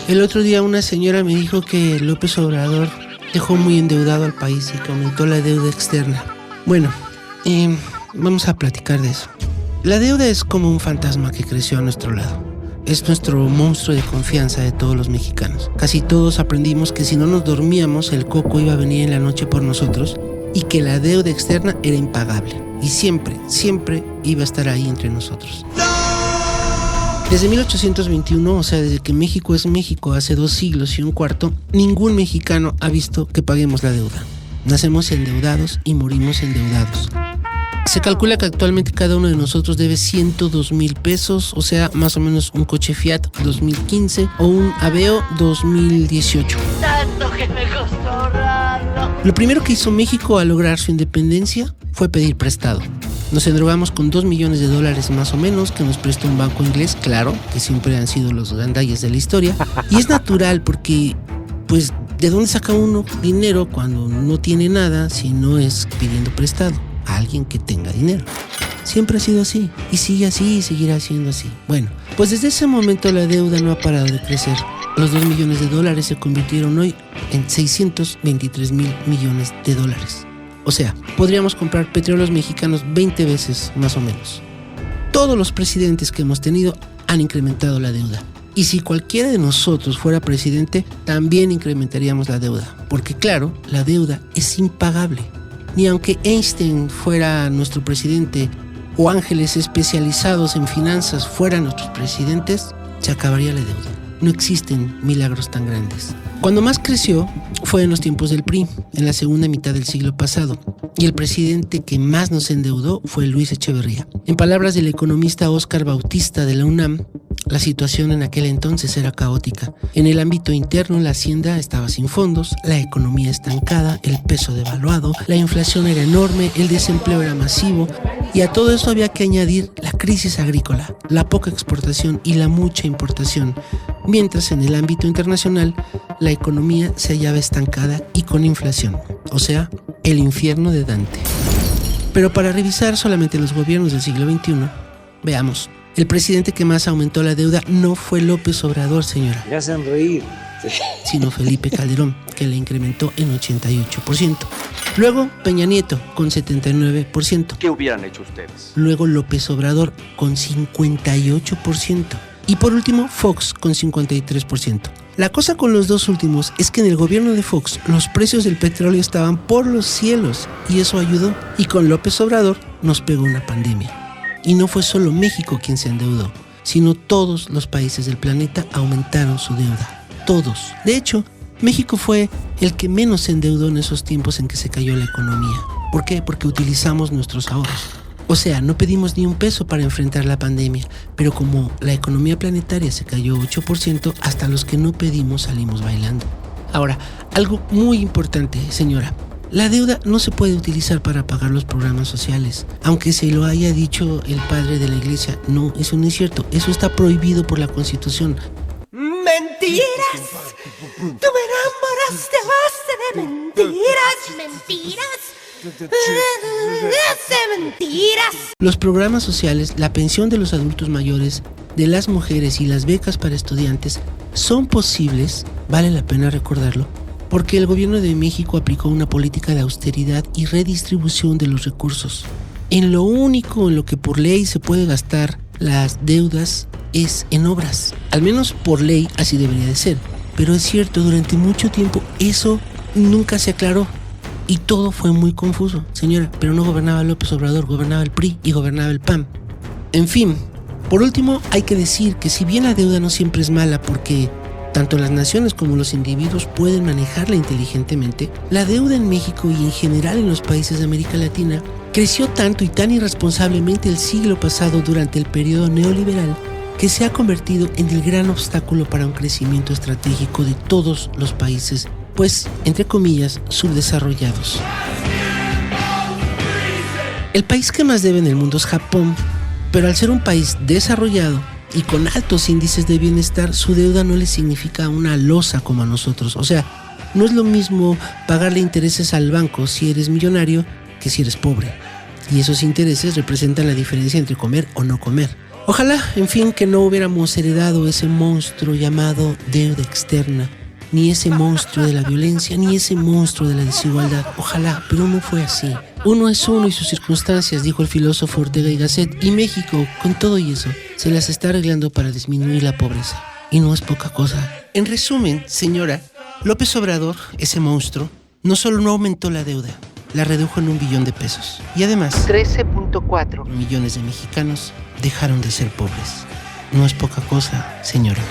El otro día una señora me dijo que López Obrador dejó muy endeudado al país y que aumentó la deuda externa. Bueno, vamos a platicar de eso. La deuda es como un fantasma que creció a nuestro lado. Es nuestro monstruo de confianza de todos los mexicanos. Casi todos aprendimos que si no nos dormíamos, el coco iba a venir en la noche por nosotros y que la deuda externa era impagable. Y siempre, siempre iba a estar ahí entre nosotros. Desde 1821, o sea, desde que México es México hace 2 siglos y un cuarto, ningún mexicano ha visto que paguemos la deuda. Nacemos endeudados y morimos endeudados. Se calcula que actualmente cada uno de nosotros debe 102,000 pesos, o sea, más o menos un coche Fiat 2015 o un Aveo 2018. Tanto que me costó ahorrarlo. Lo primero que hizo México al lograr su independencia fue pedir prestado. Nos endrogamos con $2 millones más o menos que nos prestó un banco inglés, claro, que siempre han sido los gandalles de la historia. Y es natural porque, pues, ¿de dónde saca uno dinero cuando no tiene nada si no es pidiendo prestado a alguien que tenga dinero? Siempre ha sido así, y sigue así y seguirá siendo así. Bueno, pues desde ese momento la deuda no ha parado de crecer. Los $2 millones se convirtieron hoy en $623,000 millones. O sea, podríamos comprar petróleos mexicanos 20 veces más o menos. Todos los presidentes que hemos tenido han incrementado la deuda. Y si cualquiera de nosotros fuera presidente, también incrementaríamos la deuda. Porque claro, la deuda es impagable. Ni aunque Einstein fuera nuestro presidente o ángeles especializados en finanzas fueran nuestros presidentes, se acabaría la deuda. No existen milagros tan grandes. Cuando más creció fue en los tiempos del PRI, en la segunda mitad del siglo pasado, y el presidente que más nos endeudó fue Luis Echeverría. En palabras del economista Óscar Bautista de la UNAM, la situación en aquel entonces era caótica. En el ámbito interno, la hacienda estaba sin fondos, la economía estancada, el peso devaluado, la inflación era enorme, el desempleo era masivo, y a todo eso había que añadir la crisis agrícola, la poca exportación y la mucha importación, mientras en el ámbito internacional la economía se hallaba estancada y con inflación, o sea, el infierno de Dante. Pero para revisar solamente los gobiernos del siglo XXI, veamos. El presidente que más aumentó la deuda no fue López Obrador, señora. Me hacen reír. Sino Felipe Calderón, que le incrementó en 88%. Luego Peña Nieto, con 79%. ¿Qué hubieran hecho ustedes? Luego López Obrador, con 58%. Y por último, Fox, con 53%. La cosa con los dos últimos es que en el gobierno de Fox los precios del petróleo estaban por los cielos y eso ayudó. Y con López Obrador nos pegó una pandemia. Y no fue solo México quien se endeudó, sino todos los países del planeta aumentaron su deuda. Todos. De hecho, México fue el que menos se endeudó en esos tiempos en que se cayó la economía. ¿Por qué? Porque utilizamos nuestros ahorros. O sea, no pedimos ni un peso para enfrentar la pandemia, pero como la economía planetaria se cayó 8%, hasta los que no pedimos salimos bailando. Ahora, algo muy importante, señora. La deuda no se puede utilizar para pagar los programas sociales, aunque se lo haya dicho el padre de la iglesia. No, eso no es cierto. Eso está prohibido por la Constitución. ¡Mentiras! ¡Tú me enamoraste a base de mentiras! ¡Mentiras! ¡Mentiras! Los programas sociales, la pensión de los adultos mayores, de las mujeres y las becas para estudiantes son posibles, vale la pena recordarlo, porque el gobierno de México aplicó una política de austeridad y redistribución de los recursos. En lo único en lo que por ley se puede gastar las deudas es en obras. Al menos por ley así debería de ser. Pero es cierto, durante mucho tiempo eso nunca se aclaró y todo fue muy confuso. Señora, pero no gobernaba López Obrador, gobernaba el PRI y gobernaba el PAN. En fin, por último hay que decir que si bien la deuda no siempre es mala porque tanto las naciones como los individuos pueden manejarla inteligentemente, la deuda en México y en general en los países de América Latina creció tanto y tan irresponsablemente el siglo pasado durante el periodo neoliberal que se ha convertido en el gran obstáculo para un crecimiento estratégico de todos los países, pues, entre comillas, subdesarrollados. El país que más debe en el mundo es Japón, pero al ser un país desarrollado y con altos índices de bienestar, su deuda no le significa una losa como a nosotros. O sea, no es lo mismo pagarle intereses al banco si eres millonario que si eres pobre. Y esos intereses representan la diferencia entre comer o no comer. Ojalá, en fin, que no hubiéramos heredado ese monstruo llamado deuda externa, ni ese monstruo de la violencia, ni ese monstruo de la desigualdad. Ojalá, pero no fue así. Uno es uno y sus circunstancias, dijo el filósofo Ortega y Gasset, y México, con todo y eso, se las está arreglando para disminuir la pobreza. Y no es poca cosa. En resumen, señora, López Obrador, ese monstruo, no solo no aumentó la deuda, la redujo en $1 billón. Y además, 13.4 millones de mexicanos dejaron de ser pobres. No es poca cosa, señora.